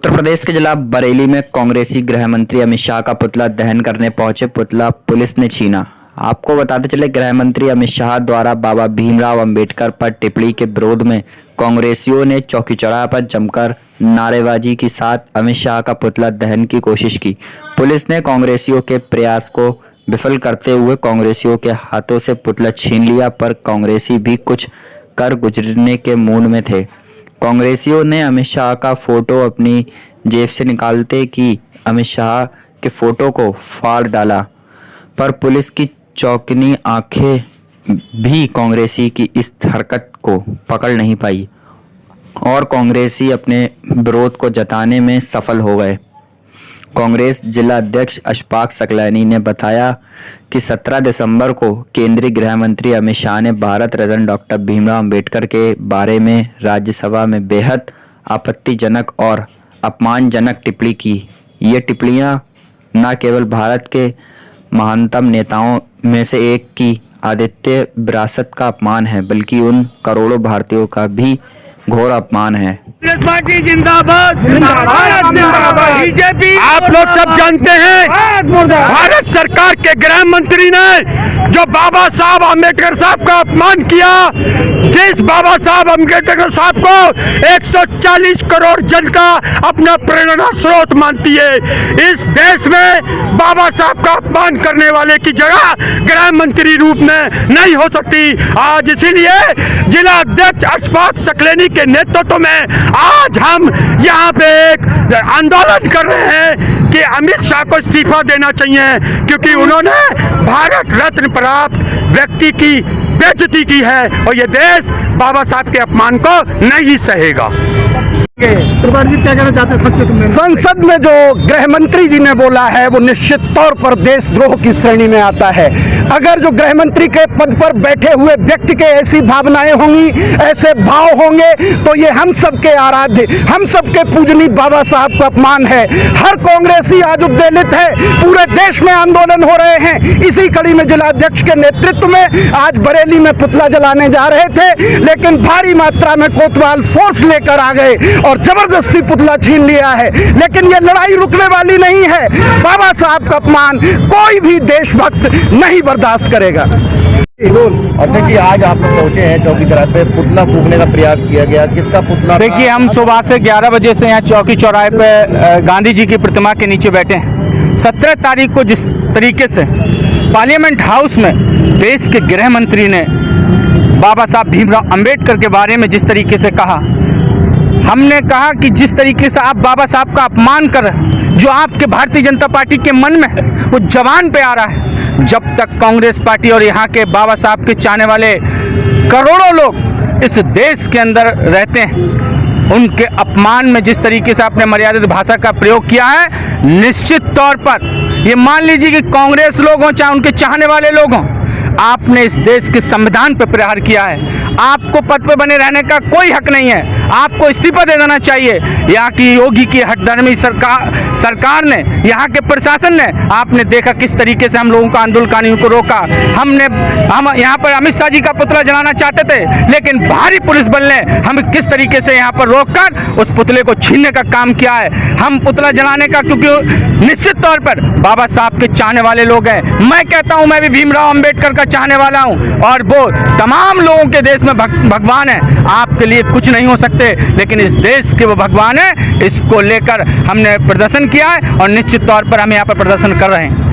उत्तर प्रदेश के जिला बरेली में कांग्रेसी गृह मंत्री अमित शाह का पुतला दहन करने पहुंचे पुतला पुलिस ने छीना। आपको बताते चले, गृह मंत्री अमित शाह द्वारा बाबा भीमराव अंबेडकर पर टिप्पणी के विरोध में कांग्रेसियों ने चौकी चौराहे पर जमकर नारेबाजी के साथ अमित शाह का पुतला दहन की कोशिश की। पुलिस ने कांग्रेसियों के प्रयास को विफल करते हुए कांग्रेसियों के हाथों से पुतला छीन लिया, पर कांग्रेसी भी कुछ कर गुजरने के मूड में थे। कांग्रेसियों ने अमित शाह का फोटो अपनी जेब से निकालते कि अमित शाह के फोटो को फाड़ डाला, पर पुलिस की चौकनी आंखें भी कांग्रेसी की इस हरकत को पकड़ नहीं पाई और कांग्रेसी अपने विरोध को जताने में सफल हो गए। कांग्रेस जिला अध्यक्ष अशफाक सकलैनी ने बताया कि 17 दिसंबर को केंद्रीय गृह मंत्री अमित शाह ने भारत रत्न डॉक्टर भीमराव अंबेडकर के बारे में राज्यसभा में बेहद आपत्तिजनक और अपमानजनक टिप्पणी की। ये टिप्पणियां न केवल भारत के महानतम नेताओं में से एक की आदित्य विरासत का अपमान है, बल्कि उन करोड़ों भारतीयों का भी घोर अपमान है। पार्टी जिंदाबाद, बीजेपी। आप लोग सब जानते हैं, भारत सरकार के गृह मंत्री ने जो बाबा साहब अम्बेडकर साहब का अपमान किया, जिस बाबा साहब अम्बेडकर साहब को 140 करोड़ जनता अपना प्रेरणा स्रोत मानती है, इस देश में बाबा साहब का अपमान करने वाले की जगह गृह मंत्री रूप में नहीं हो सकती। आज इसीलिए जिला अध्यक्ष अशफाक सकलैनी के नेतृत्व में आज हम यहाँ पे एक आंदोलन कर रहे हैं कि अमित शाह को इस्तीफा देना चाहिए, क्योंकि उन्होंने भारत रत्न प्राप्त व्यक्ति की बेइज्जती की है और ये देश बाबा साहब के अपमान को नहीं सहेगा। त्रिपाठी जी क्या कहना चाहते हैं? संसद में जो गृह मंत्री जी ने बोला है वो निश्चित तौर पर देशद्रोह की श्रेणी में आता है। अगर जो गृह मंत्री के पद पर बैठे हुए व्यक्ति के ऐसी भावनाएं होंगी, ऐसे भाव होंगे, तो ये हम सबके आराध्य, हम सबके पूजनीय बाबा साहब का अपमान है। हर कांग्रेसी आज उद्वेलित है, पूरे देश में आंदोलन हो रहे हैं। इसी कड़ी में जिला अध्यक्ष के नेतृत्व में आज बरेली में पुतला जलाने जा रहे थे, लेकिन भारी मात्रा में कोतवाल फोर्स लेकर आ गए और जबरदस्ती पुतला छीन लिया है। लेकिन ये लड़ाई रुकने वाली नहीं है। बाबा साहब का अपमान कोई भी देशभक्त नहीं बर्दाश्त करेगा। देखिए, आज आप लोग पहुंचे हैं चौकी चौराहे पे, पुतला फूकने का प्रयास किया गया, किसका पुतला? देखिए, हम सुबह से 11 बजे से यहाँ चौकी चौराहे पे गांधी जी की प्रतिमा के नीचे बैठे हैं। 17 तारीख को जिस तरीके से पार्लियामेंट हाउस में देश के गृह मंत्री ने बाबा साहब भीमराव अंबेडकर के बारे में जिस तरीके से कहा, हमने कहा कि जिस तरीके से आप बाबा साहब का अपमान कर रहे हैं, जो आपके भारतीय जनता पार्टी के मन में वो जवान पे आ रहा है, जब तक कांग्रेस पार्टी और यहाँ के बाबा साहब के चाहने वाले करोड़ों लोग इस देश के अंदर रहते हैं, उनके अपमान में जिस तरीके से आपने मर्यादित भाषा का प्रयोग किया है, निश्चित तौर पर ये मान लीजिए कि कांग्रेस लोग हों चाहे उनके चाहने वाले लोग हों, आपने इस देश के संविधान पर प्रहार किया है। आपको पद पर बने रहने का कोई हक नहीं है, आपको इस्तीफा दे देना चाहिए। यहाँ की योगी की हठधर्मी सरकार ने, यहाँ के प्रशासन ने, आपने देखा किस तरीके से हम लोगों का आंदोलनकारियों को रोका। हम यहाँ पर अमित शाह जी का पुतला जलाना चाहते थे, लेकिन भारी पुलिस बल ने हम किस तरीके से यहाँ पर रोककर उस पुतले को छीनने का काम किया है। हम पुतला जलाने का, क्योंकि निश्चित तौर पर बाबा साहब के चाहने वाले लोग हैं। मैं कहता हूँ, मैं भी भीमराव अंबेडकर का चाहने वाला हूँ और वो तमाम लोगों के देश में भगवान है। आपके लिए कुछ नहीं हो सकते, लेकिन इस देश के वो भगवान है। इसको लेकर हमने प्रदर्शन किया है और निश्चित तौर पर हम यहाँ पर प्रदर्शन कर रहे हैं।